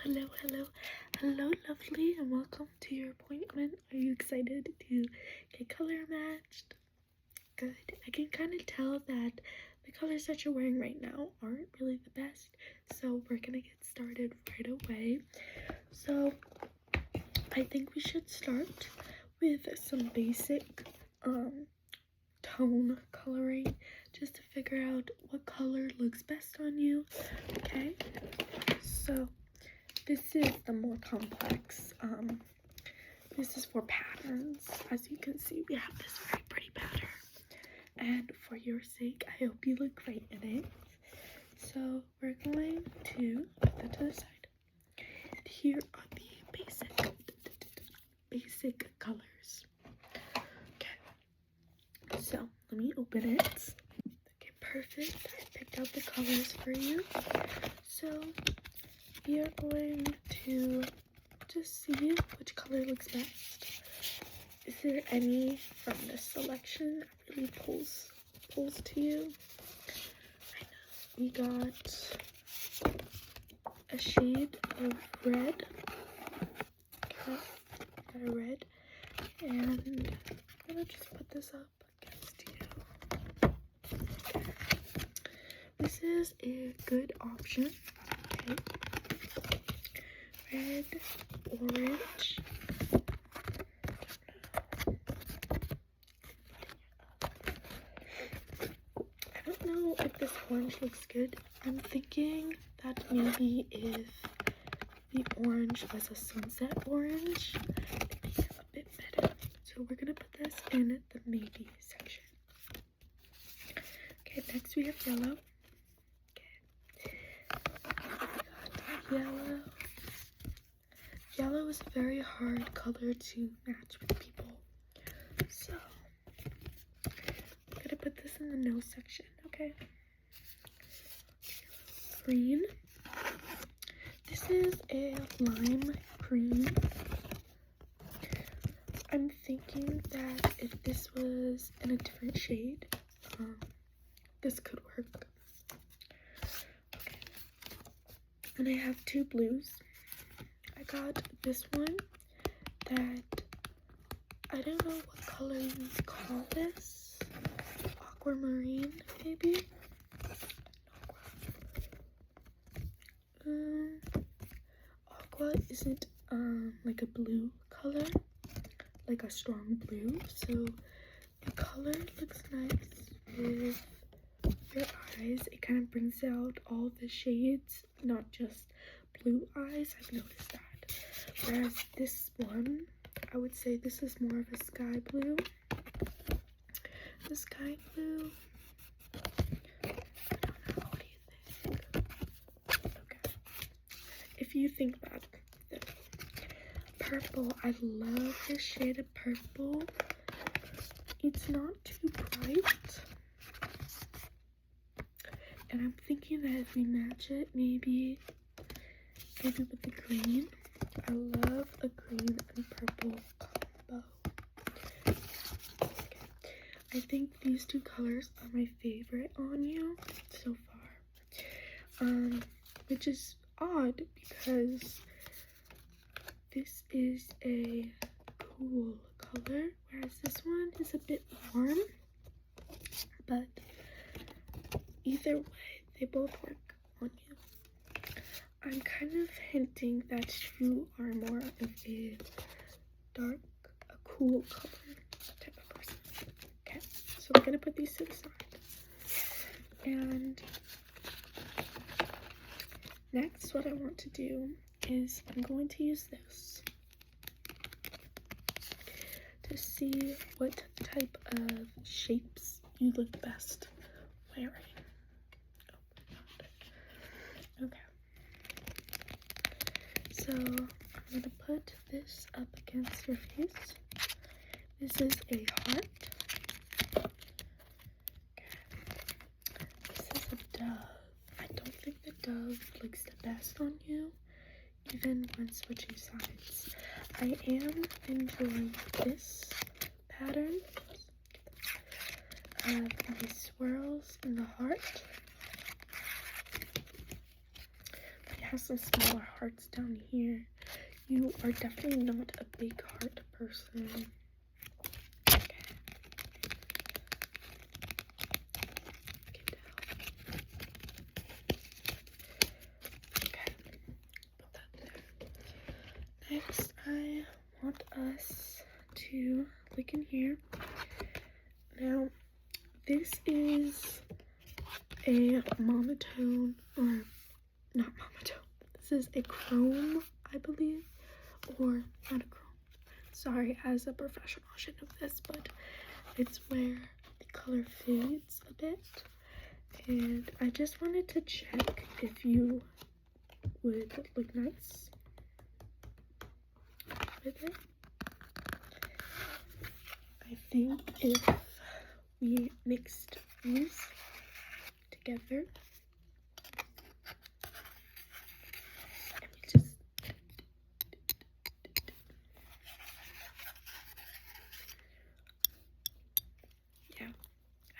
Hello, lovely, and welcome to your appointment. Are you excited to get color matched? Good. I can kind of tell that the colors that you're wearing right now aren't really the best, so we're gonna get started right away. So I think we should start with some basic tone coloring, just to figure out what color looks best on you. Okay, so this is the more complex. This is for patterns. As you can see, we have this very pretty pattern, and for your sake, I hope you look great in it. So we're going to put that to the side. Here are the basic colors. Okay, so let me open it. Okay, perfect. I picked out the colors for you. So we are going to just see which color looks best. Is there any from this selection that really pulls to you? I know we got a shade of red. Okay, got a red, and I'm gonna just put this up against you. Okay. This is a good option. Okay. Red, orange. I don't know if this orange looks good. I'm thinking that maybe if the orange was a sunset orange, it'd be a bit better. So we're gonna put this in the maybe section. Okay, next we have yellow. Okay. Yellow. Yellow is a very hard color to match with people. So I'm gonna put this in the no section, okay? Green. This is a lime green. I'm thinking that if this was in a different shade, this could work. Okay. And I have two blues. I got this one that I don't know what color you call this. Aquamarine, maybe? Aqua isn't like a blue color, like a strong blue, so the color looks nice with your eyes. It kind of brings out all the shades, not just blue eyes. I've noticed that. Whereas this one, I would say this is more of a sky blue. The sky blue, I don't know, what do you think? Okay, if you think that, then purple, I love this shade of purple. It's not too bright, and I'm thinking that if we match it, maybe with the green. I love a green and purple combo. Okay. I think these two colors are my favorite on you so far. Which is odd because this is a cool color, whereas this one is a bit warm. But either way, they both work on you. I'm kind of hinting that you are more of a dark, a cool color type of person. Okay, so we're gonna put these to the side. And next, what I want to do is I'm going to use this to see what type of shapes you look best wearing. Okay. So I'm gonna put this up against your face. This is a heart. Okay. This is a dove. I don't think the dove looks the best on you, even when switching sides. I am enjoying this pattern of the swirls in the heart. has some smaller hearts down here. You are definitely not a big heart person. Okay. Okay, put that there. Next, I want us to look in here. Now, this is a monotone, or not monotone. This is a chrome, I believe, or not a chrome. Sorry, as a professional, I should know this, but it's where the color fades a bit. And I just wanted to check if you would look nice with it. I think if we mixed these together, and we just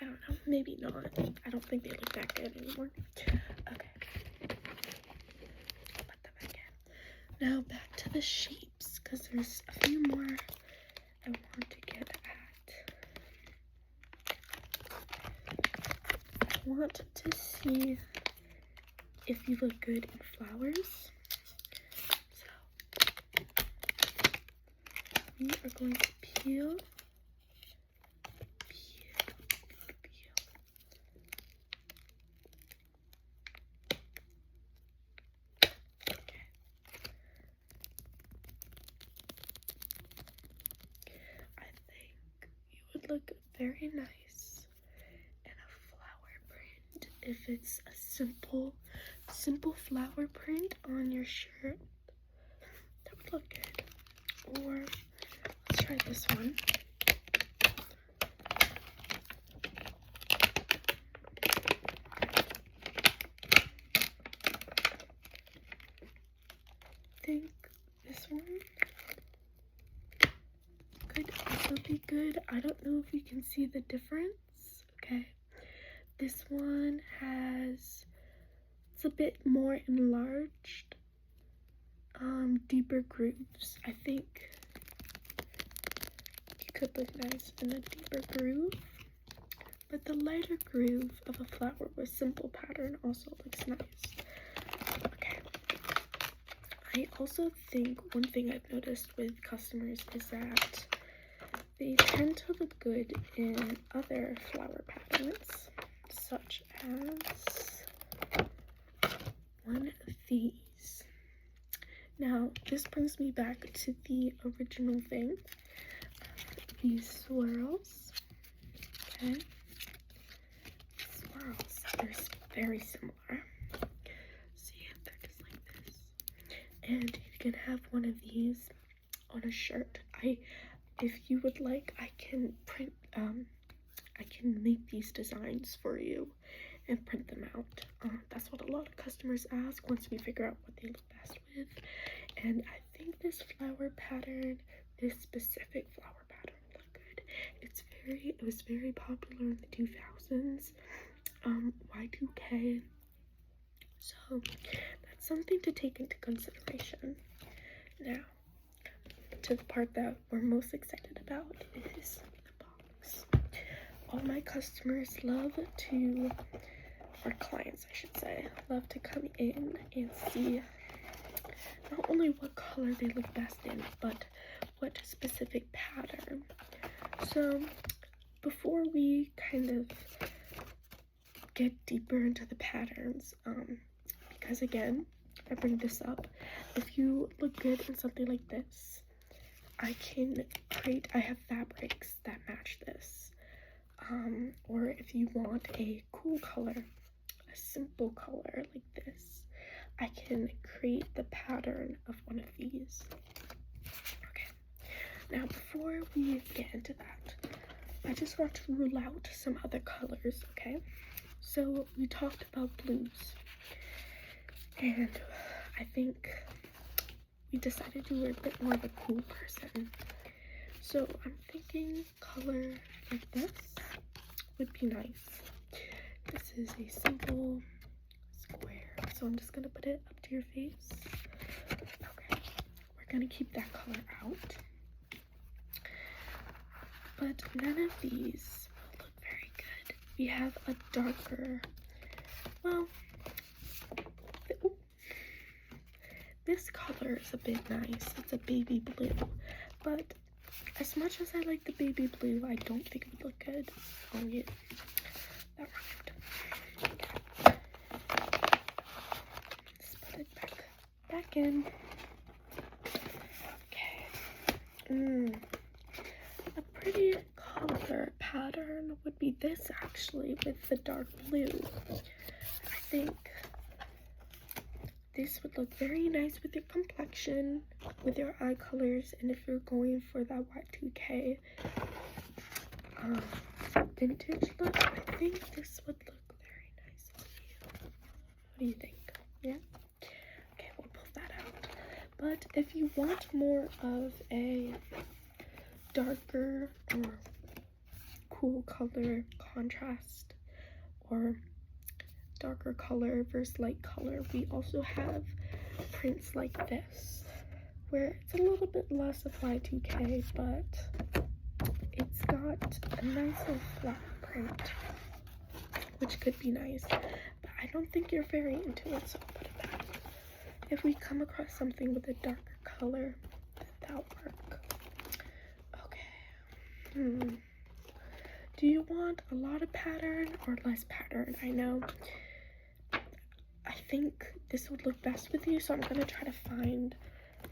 I don't know, maybe not. I don't think they look that good anymore. Okay. Put them back in. Now back to the shapes, because there's a few more I want to get at. I want to see if you look good in flowers. So we are going to peel. Look very nice in a flower print. If it's a simple flower print on your shirt, that would look good. Or let's try this one. I think this one could also be good. I don't know if you can see the difference. Okay, this one it's a bit more enlarged, deeper grooves. I think you could look nice in a deeper groove, but the lighter groove of a flower with simple pattern also looks nice. Okay, I also think one thing I've noticed with customers is that they tend to look good in other flower patterns, such as one of these. Now, this brings me back to the original thing, these swirls. Okay, swirls, they're very similar. See, they're just like this. And you can have one of these on a shirt. If you would like, I can print, I can make these designs for you and print them out. That's what a lot of customers ask once we figure out what they look best with. And I think this flower pattern, this specific flower pattern would look good. It was very popular in the 2000s, Y2K. So that's something to take into consideration. Now, to the part that we're most excited about is the box. All my customers or clients I should say, love to come in and see not only what color they look best in, but what specific pattern. So before we kind of get deeper into the patterns, because again, I bring this up, if you look good in something like this, I have fabrics that match this. Or if you want a cool color, a simple color like this, I can create the pattern of one of these. Okay, now before we get into that, I just want to rule out some other colors, okay? So we talked about blues, and I think we decided you were a bit more of a cool person. So I'm thinking color like this would be nice. This is a simple square, so I'm just gonna put it up to your face. Okay, we're gonna keep that color out. But none of these will look very good. We have a darker, well, this color is a bit nice. It's a baby blue, but as much as I like the baby blue, I don't think it would look good. Oh yeah, that rhymed. Let's put it back in. Okay. A pretty color pattern would be this actually, with the dark blue. I think this would look very nice with your complexion, with your eye colors, and if you're going for that Y2K vintage look, I think this would look very nice on you. What do you think? Yeah? Okay, we'll pull that out. But if you want more of a darker or cool color contrast, or darker color versus light color, we also have prints like this, where it's a little bit less of Y2K, but it's got a nice little flat print, which could be nice, but I don't think you're very into it, so I'll put it back. If we come across something with a darker color, that'll work. Okay. Do you want a lot of pattern or less pattern? I know. I think this would look best with you, so I'm gonna try to find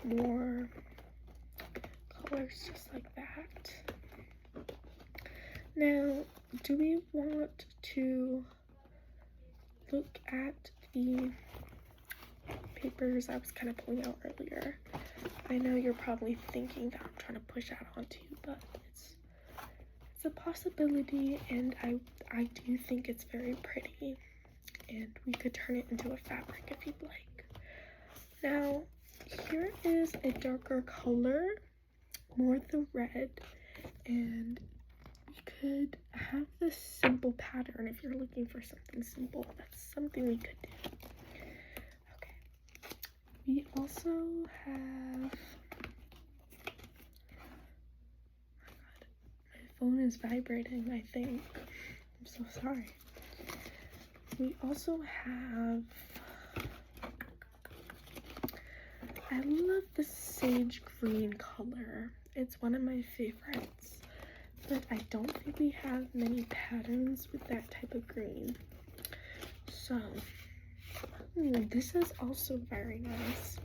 more colors just like that. Now, do we want to look at the papers I was kind of pulling out earlier? I know you're probably thinking that I'm trying to push that onto you, but it's a possibility, and I do think it's very pretty, and we could turn it into a fabric if you'd like. Now, here is a darker color, more the red, and we could have this simple pattern. If you're looking for something simple, that's something we could do. Okay. We also have, oh my god, my phone is vibrating, I think. I'm so sorry. We also have, I love the sage green color. It's one of my favorites, but I don't think we have many patterns with that type of green. So, this is also very nice.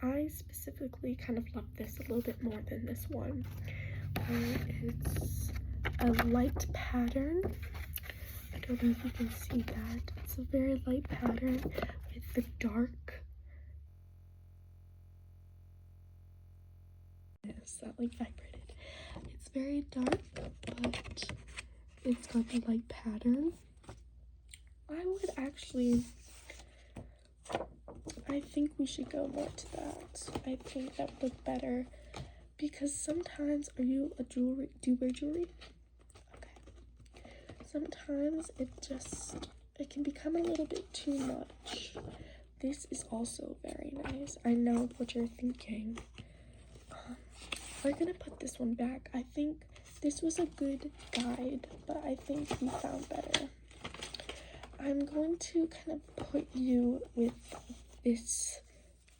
I specifically kind of love this a little bit more than this one. It's a light pattern. I don't know if you can see that. It's a very light pattern with the dark. Yes, that like vibrated. It's very dark, but it's got the light pattern. I think we should go more to that. I think that would look better, because sometimes, do you wear jewelry? Okay. Sometimes it can become a little bit too much. This is also very nice. I know what you're thinking. We're gonna put this one back. I think this was a good guide, but I think we found better. I'm going to kind of put you with this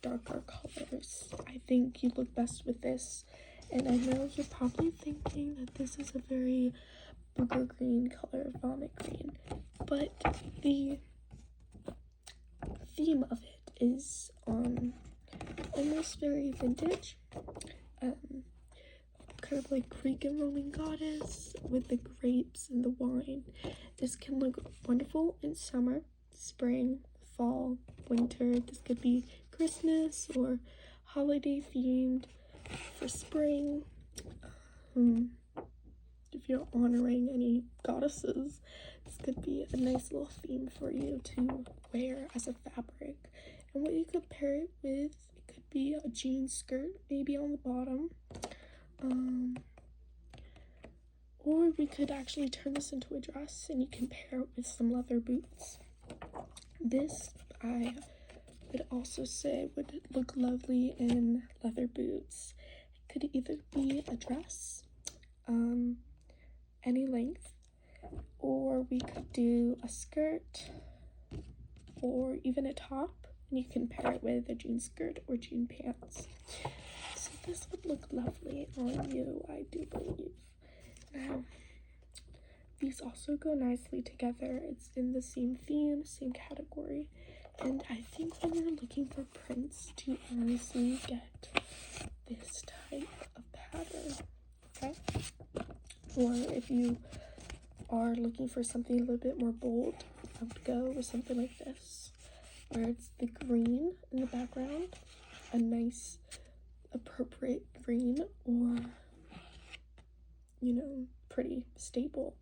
darker colors. I think you look best with this, and I know you're probably thinking that this is a very booger green color, vomit green, but the theme of it is almost very vintage, kind of like Greek and Roman goddess with the grapes and the wine. This can look wonderful in summer, spring, fall, winter. This could be Christmas or holiday themed for spring. If you're honoring any goddesses, this could be a nice little theme for you to wear as a fabric. And what you could pair it with, it could be a jean skirt, maybe on the bottom. Or we could actually turn this into a dress, and you can pair it with some leather boots. This, I would also say would look lovely in leather boots. It could either be a dress, any length, or we could do a skirt or even a top, and you can pair it with a jean skirt or jean pants. So this would look lovely on you, I do believe. Now, these also go nicely together. It's in the same theme, same category. And I think when you're looking for prints to honestly get this type of pattern, okay? Or if you are looking for something a little bit more bold, I would go with something like this, where it's the green in the background, a nice appropriate green, or pretty stable,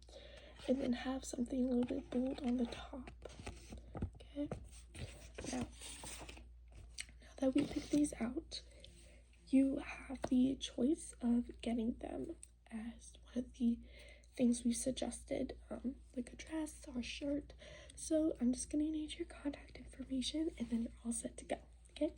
and then have something a little bit bold on the top. Okay, now that we pick these out, you have the choice of getting them as one of the things we suggested, like a dress or a shirt. So I'm just gonna need your contact information, and then you're all set to go. Okay,